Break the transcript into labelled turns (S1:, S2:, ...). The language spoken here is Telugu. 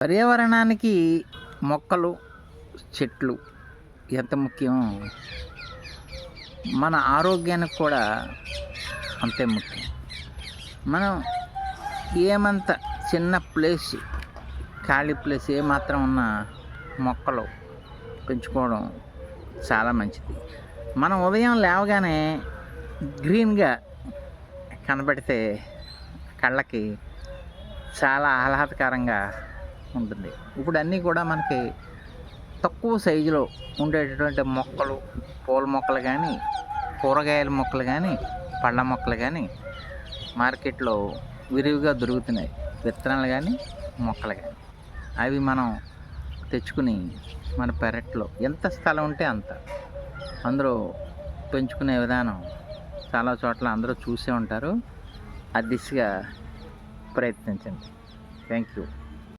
S1: పర్యావరణానికి మొక్కలు, చెట్లు ఎంత ముఖ్యమో మన ఆరోగ్యానికి కూడా అంతే ముఖ్యం. మనం ఏమంత చిన్న ప్లేస్, ఖాళీ ప్లేస్ ఏమాత్రం ఉన్న మొక్కలు పెంచుకోవడం చాలా మంచిది. మనం ఉదయం లేవగానే గ్రీన్గా కనబడితే కళ్ళకి చాలా ఆహ్లాదకరంగా ఉంటుంది. ఇప్పుడు అన్నీ కూడా మనకి తక్కువ సైజులో ఉండేటటువంటి మొక్కలు, పూల మొక్కలు కానీ, కూరగాయల మొక్కలు కానీ, పళ్ళ మొక్కలు కానీ మార్కెట్లో విరివిగా దొరుకుతున్నాయి. విత్తనాలు కానీ, మొక్కలు కానీ. అవి మనం తెచ్చుకుని మన పెరట్లో ఎంత స్థలం ఉంటే అంత అందులో పెంచుకునే విధానం చాలా చోట్ల అందరూ చూసే ఉంటారు. ఆ దిశగా ప్రయత్నించండి. Thank you.